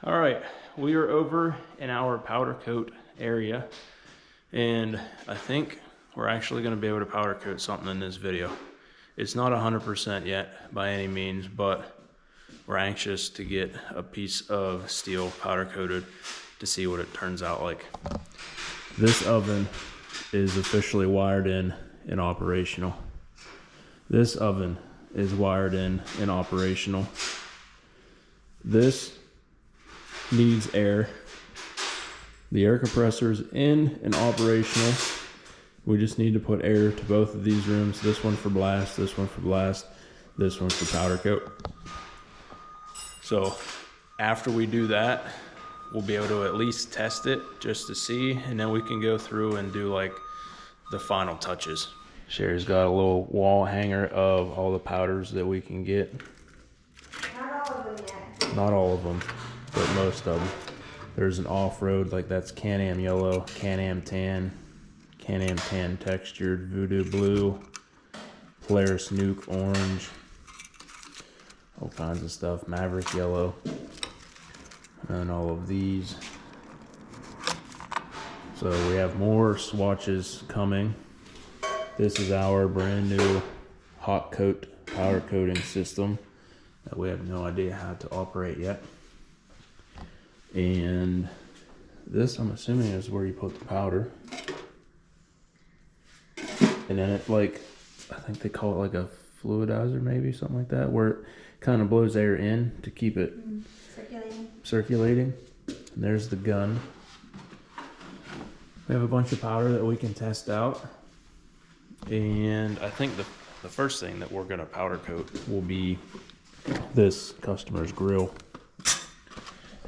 All right, we are over in our powder coat area, and I think we're actually going to be able to powder coat something in this video. It's not 100% yet by any means, but we're anxious to get a piece of steel powder coated to see what it turns out like. This oven is officially wired in and operational. This oven is wired in and operational. This needs air. The air compressor's in and operational. We just need to put air to both of these rooms. This one for blast, this one for blast, this one for powder coat. So after we do that, we'll be able to at least test it just to see, and then we can go through and do like the final touches. Sherry's got a little wall hanger of all the powders that we can get. Not all of them yet. Not all of them, but most of them. There's an off-road, like that's Can-Am yellow, Can-Am tan, Can-Am tan textured, Voodoo blue, Polaris nuke orange, all kinds of stuff, Maverick yellow, and all of these. So we have more swatches coming. This is our brand new hot coat powder coating system that we have no idea how to operate yet. And this, I'm assuming, is where you put the powder. And then it, like, I think they call it like a fluidizer, maybe, something like that, where it kind of blows air in to keep it circulating. And there's the gun. We have a bunch of powder that we can test out. And I think the first thing that we're gonna powder coat will be this customer's grill.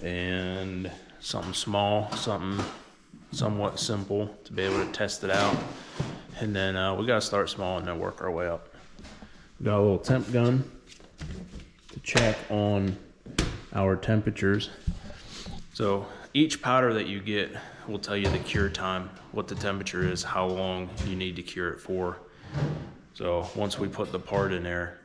And something small, something somewhat simple to be able to test it out. And then we gotta start small and then work our way up. We got a little temp gun to check on our temperatures. So each powder that you get will tell you the cure time, what the temperature is, how long you need to cure it for. So once we put the part in there,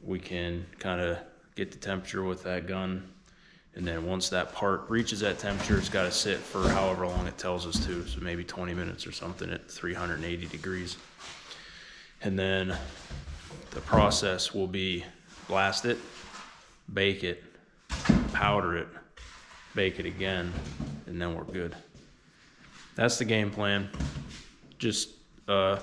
we can kind of get the temperature with that gun. And then once that part reaches that temperature, it's got to sit for however long it tells us to. So maybe 20 minutes or something at 380 degrees. And then the process will be blast it, bake it, powder it, bake it again, and then we're good. That's the game plan. Just a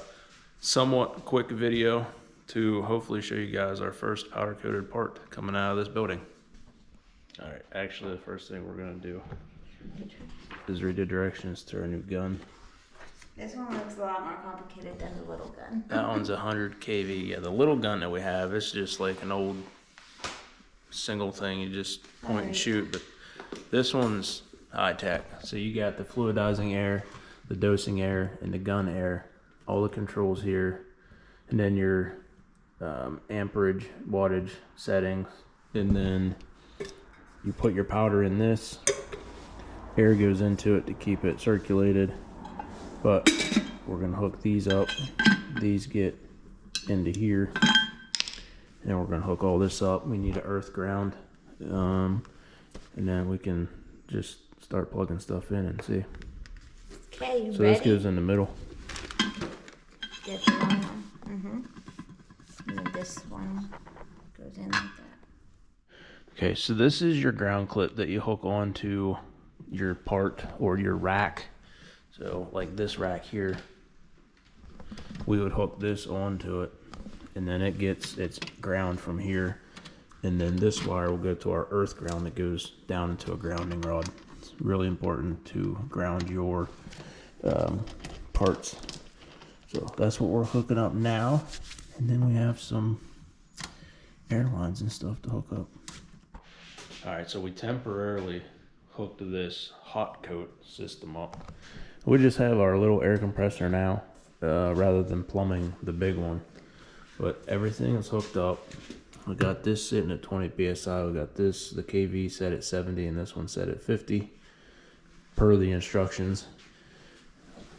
somewhat quick video to hopefully show you guys our first powder coated part coming out of this building. All right, actually the first thing we're gonna do is read the directions to our new gun. This one looks a lot more complicated than the little gun. That one's 100 kV. Yeah, the little gun that we have, it's just like an old single thing. You just point and shoot, but this one's high tech. So you got the fluidizing air, the dosing air, and the gun air. All the controls here, and then your amperage, wattage settings, and then you put your powder in this. Air goes into it to keep it circulated, but we're gonna hook these up. These get into here, and we're gonna hook all this up. We need an earth ground, and then we can just start plugging stuff in and see. Okay, so ready? This goes in the middle. Get the one. And then this one goes in like that. Okay, so this is your ground clip that you hook onto your part or your rack. So like this rack here, we would hook this onto it, and then it gets its ground from here, and then this wire will go to our earth ground that goes down into a grounding rod. It's really important to ground your parts. So that's what we're hooking up now, and then we have some air lines and stuff to hook up. All right, so we temporarily hooked this hot coat system up. We just have our little air compressor now, rather than plumbing the big one. But everything is hooked up. We got this sitting at 20 PSI. We got this, the KV set at 70, and this one set at 50, per the instructions.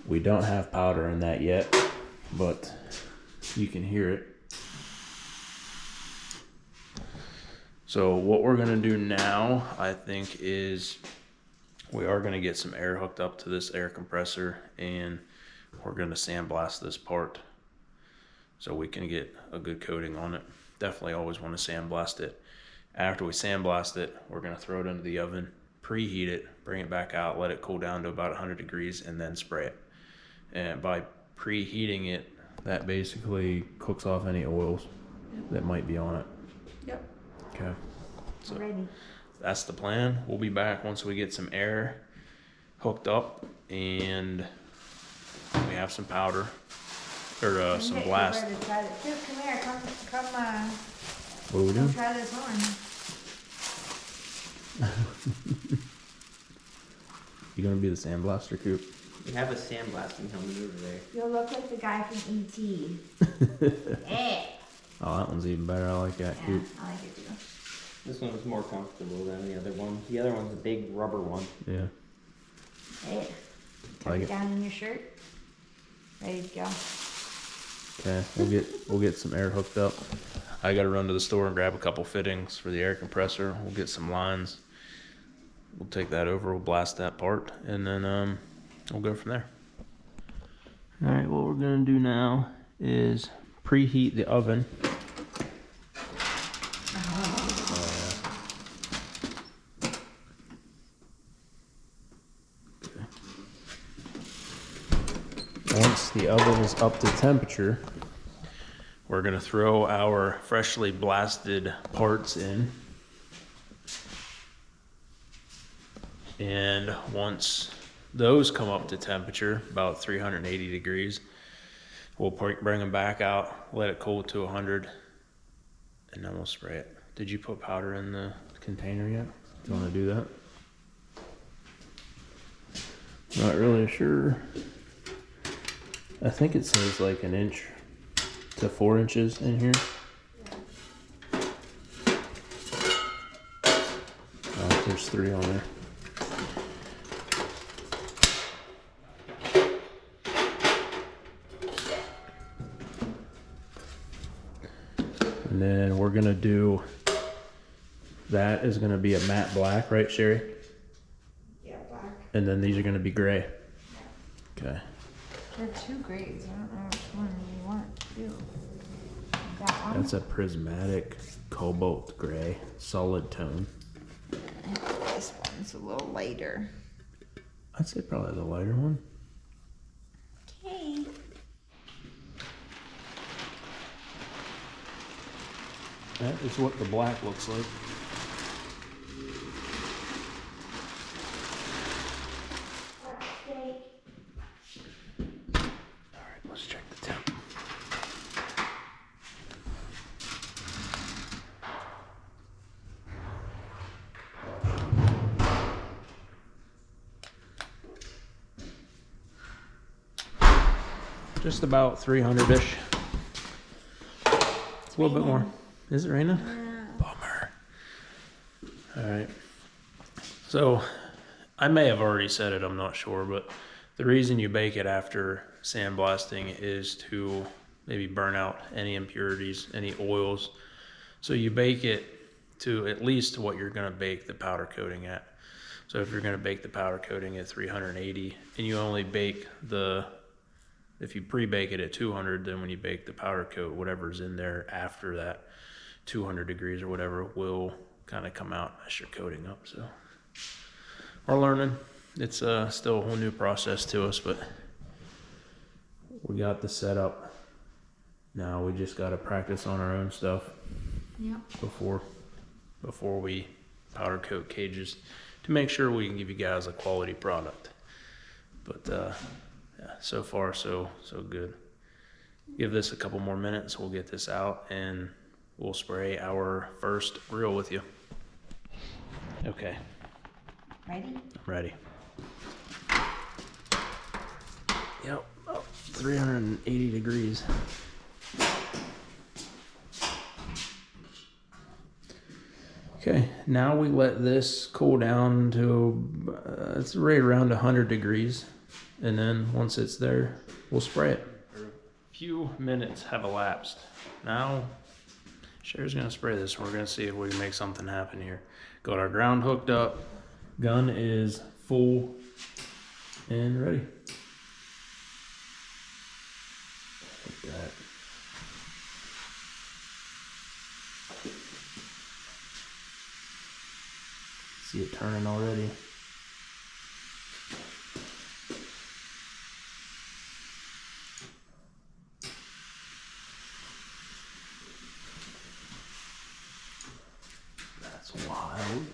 We don't have powder in that yet, but you can hear it. So what we're gonna do now, I think, is we are gonna get some air hooked up to this air compressor, and we're gonna sandblast this part so we can get a good coating on it. Definitely always want to sandblast it. After we sandblast it, we're gonna throw it into the oven, preheat it, bring it back out, let it cool down to about 100 degrees, and then spray it. And by preheating it, that basically cooks off any oils that might be on it. Yep. Okay. So Ready. that's the plan. We'll be back once we get some air hooked up and we have some powder or some blast. Come here, come, What are we doing? try this on. You gonna be the sandblaster, Coop? We have a sandblasting helmet over there. You'll look like the guy from E.T. Yeah. Oh, that one's even better. I like that, Yeah, Coop. I like it too. This one is more comfortable than the other one. The other one's a big rubber one. Yeah. Hey, tuck Like it it. down in your shirt. Ready to go. Okay, we'll get some air hooked up. I gotta run to the store and grab a couple fittings for the air compressor. We'll get some lines. We'll take that over, we'll blast that part, and then we'll go from there. Alright, what we're gonna do now is preheat the oven. Once the oven is up to temperature, we're gonna throw our freshly blasted parts in. And once those come up to temperature, about 380 degrees, we'll bring them back out, let it cool to 100, and then we'll spray it. Did you put powder in the container yet? Do you want to do that? Not really sure. I think it says like 1 inch to 4 inches in here. Oh, there's 3 on there. And then we're gonna do, that is gonna be a matte black, right, Sherry? Yeah, black. And then these are gonna be gray. Okay. There are 2 grades. I don't know which one you want to do. That one? That's a prismatic cobalt gray, solid tone. This one's a little lighter. I'd say probably the lighter one. Okay. That is what the black looks like. Alright, let's check the temp. Just about 300-ish. It's a little bit more. Is it raining? Yeah. Bummer. Alright. So, I may have already said it, I'm not sure, but the reason you bake it after sandblasting is to maybe burn out any impurities, any oils. So you bake it to at least what you're going to bake the powder coating at. So if you're going to bake the powder coating at 380 and you only bake if you pre-bake it at 200, then when you bake the powder coat, whatever's in there after that 200 degrees or whatever will kind of come out and mess your coating up. So we're learning. It's still a whole new process to us, but we got the setup. Now we just got to practice on our own stuff Yep. before we powder coat cages to make sure we can give you guys a quality product. But yeah, so far so good. Give this a couple more minutes, we'll get this out and we'll spray our first reel with you. Okay, Ready? I'm ready. Yep, oh, 380 degrees. Okay, now we let this cool down to, it's right around 100 degrees. And then once it's there, we'll spray it. A few minutes have elapsed. Now, Sherry's gonna spray this. We're gonna see if we can make something happen here. Got our ground hooked up. Gun is full and ready. Look at that. See it turning already. That's wild.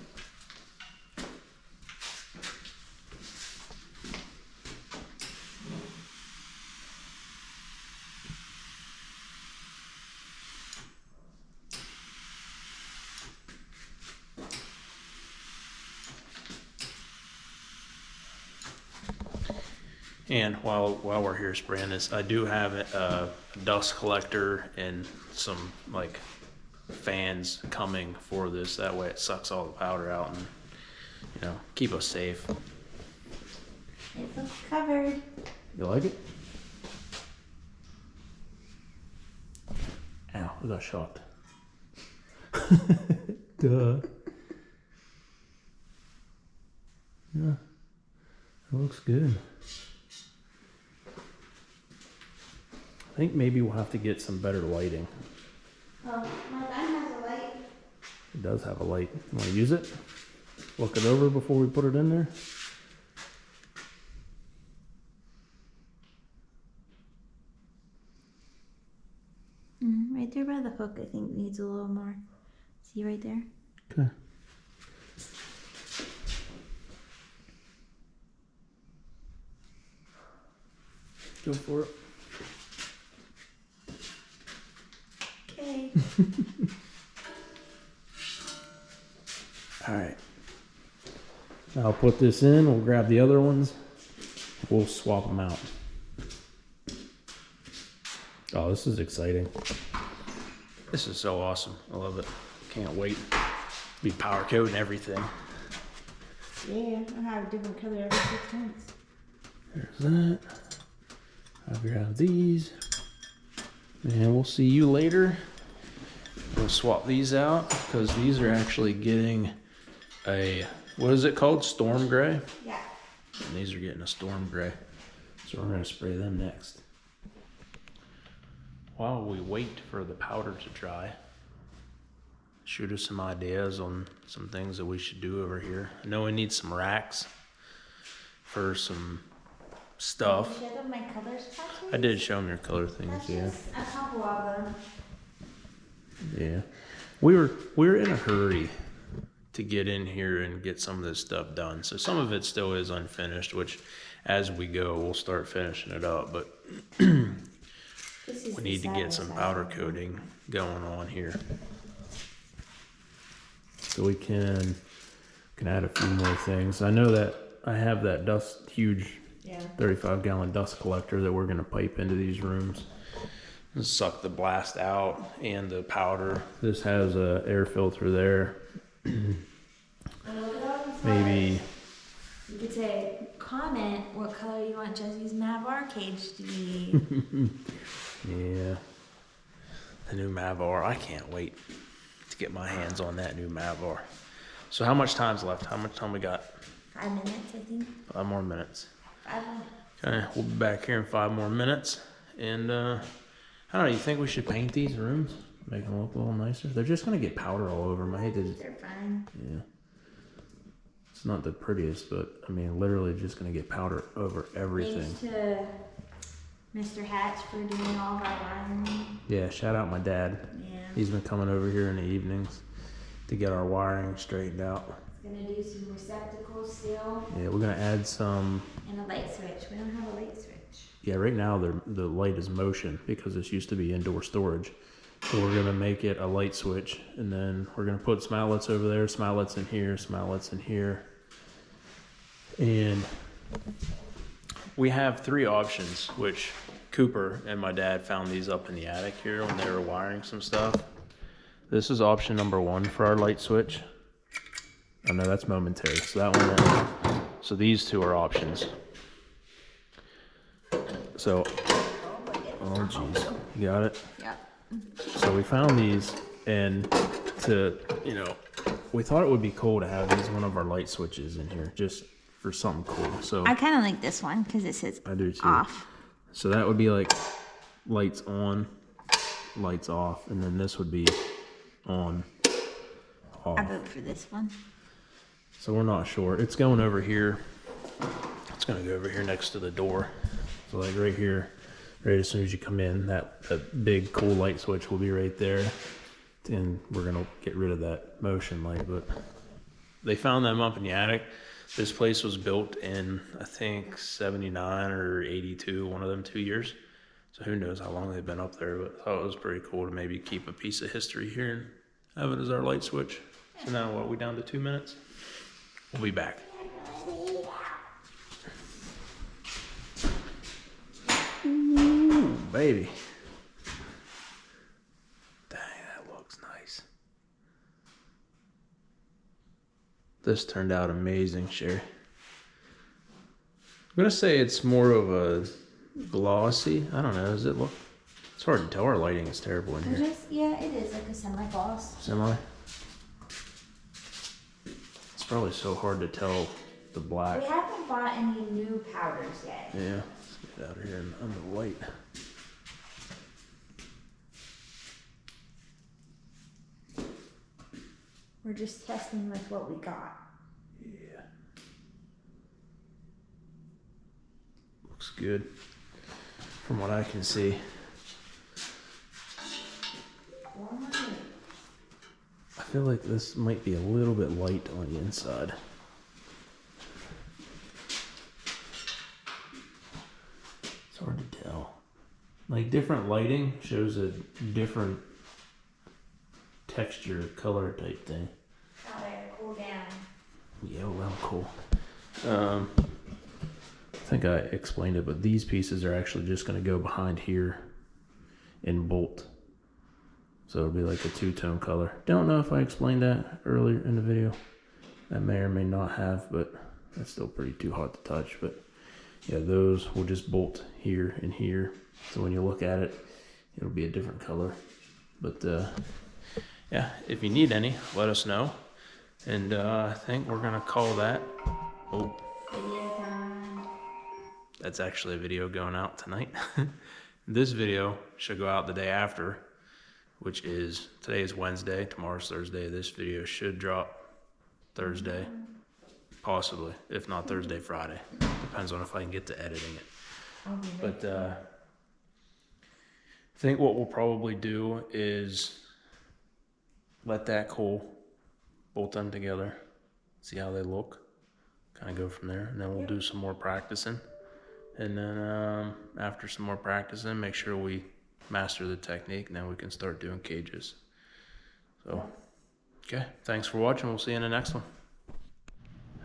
And while we're here spraying this, I do have a dust collector and some like fans coming for this. That way it sucks all the powder out and, you know, keep us safe. It looks covered. You like it? Ow, I got shocked. Duh. Yeah, it looks good. I think maybe we'll have to get some better lighting. Oh, my gun has a light. It does have a light. You want to use it? Look it over before we put it in there? Right there by the hook, I think needs a little more. See right there? Okay. Go for it. Okay. All right. I'll put this in. We'll grab the other ones. We'll swap them out. Oh, this is exciting. This is so awesome. I love it. Can't wait. Be powder coating everything. Yeah, I have a different color every 6 months. There's that. I'll grab these. And we'll see you later. We'll swap these out because these are actually getting a, what is it called? Storm gray? Yeah. And these are getting a storm gray. So we're going to spray them next. While we wait for the powder to dry, shoot us some ideas on some things that we should do over here. I know we need some racks for some stuff. Did you show them my colors tattoos? I did show them your color things, That's yeah. just a couple of them. Yeah. We were in a hurry to get in here and get some of this stuff done. So some of it still is unfinished, which as we go, we'll start finishing it up. But This is we the need to get some side. powder coating going on here. So we can add a few more things. I know that I have that huge Yeah. 35-gallon dust collector that we're gonna pipe into these rooms and suck the blast out and the powder. This has a air filter there. Maybe You could say, comment what color you want Jesse's Mavar cage to be. yeah, the new Mavar. I can't wait to get my hands on that new Mavar. So how much time's left? How much time we got? 5 minutes, I think. 5 more minutes. 5 minutes. Okay, we'll be back here in 5 more minutes. And I don't know, you think we should paint these rooms? Make them look a little nicer? They're just gonna get powder all over them. I hate to, They're fine. yeah. It's not the prettiest, but I mean, literally just gonna get powder over everything. Thanks to Mr. Hatch for doing all of our wiring. Yeah, shout out my dad. Yeah. He's been coming over here in the evenings to get our wiring straightened out. Gonna do some receptacles still Yeah, we're gonna add some. and a light switch. We don't have a light switch. Yeah, right now the light is motion because this used to be indoor storage. So we're gonna make it a light switch, and then we're gonna put some outlets over there, some outlets in here, some outlets in here. And we have 3 options, which Cooper and my dad found these up in the attic here when they were wiring some stuff. This is option number 1 for our light switch. Oh no, that's momentary. So that one. So these 2 are options. So, oh geez, you got it. Yep. So we found these And to, you know, we thought it would be cool to have these one of our light switches in here just for something cool. So I kind of like this one because it says I do too. off. So that would be like lights on, lights off, and then this would be on, off. I vote for this one. So we're not sure. It's going over here. It's gonna go over here next to the door. So like right here, right as soon as you come in, that big cool light switch will be right there. And we're gonna get rid of that motion light, but they found them up in the attic. This place was built in, I think, 79 or 82, one of them 2 years. So who knows how long they've been up there, but I thought it was pretty cool to maybe keep a piece of history here and have it as our light switch. So now what, we down to 2 minutes? We'll be back. Ooh, baby. Dang, that looks nice. This turned out amazing, Sherry. I'm gonna say it's more of a glossy. I don't know, does it look? It's hard to tell, our lighting is terrible in here. Yeah, it is like a semi-gloss. Semi? It's probably so hard to tell the black. We haven't bought any new powders yet. Yeah, let's get out of here and under the light. We're just testing with what we got. Yeah. Looks good from what I can see. I feel like this might be a little bit light on the inside. It's hard to tell. Like different lighting shows a different texture, color type thing. Oh, there, cool down. Yeah, well, cool. I think I explained it, but these pieces are actually just going to go behind here and bolt. So it'll be like a two-tone color. Don't know if I explained that earlier in the video. I may or may not have, but that's still pretty too hot to touch. But yeah, those will just bolt here and here. So when you look at it, it'll be a different color. But yeah, if you need any, let us know. And I think we're gonna call that. Oh, Video time. that's actually a video going out tonight. This video should go out the day after, which is, today is Wednesday, tomorrow's Thursday. This video should drop Thursday, possibly, if not Thursday, Friday. Depends on if I can get to editing it. But I think what we'll probably do is let that cool, bolt them together, see how they look, kind of go from there, and then we'll do some more practicing. And then after some more practicing, make sure we master the technique, and then we can start doing cages. So, okay, thanks for watching. We'll see you in the next one.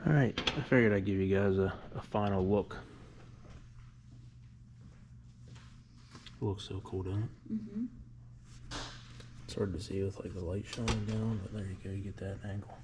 All right, I figured I'd give you guys a final look. It looks so cool, doesn't it? It's hard to see with like the light shining down, but there you go, you get that angle.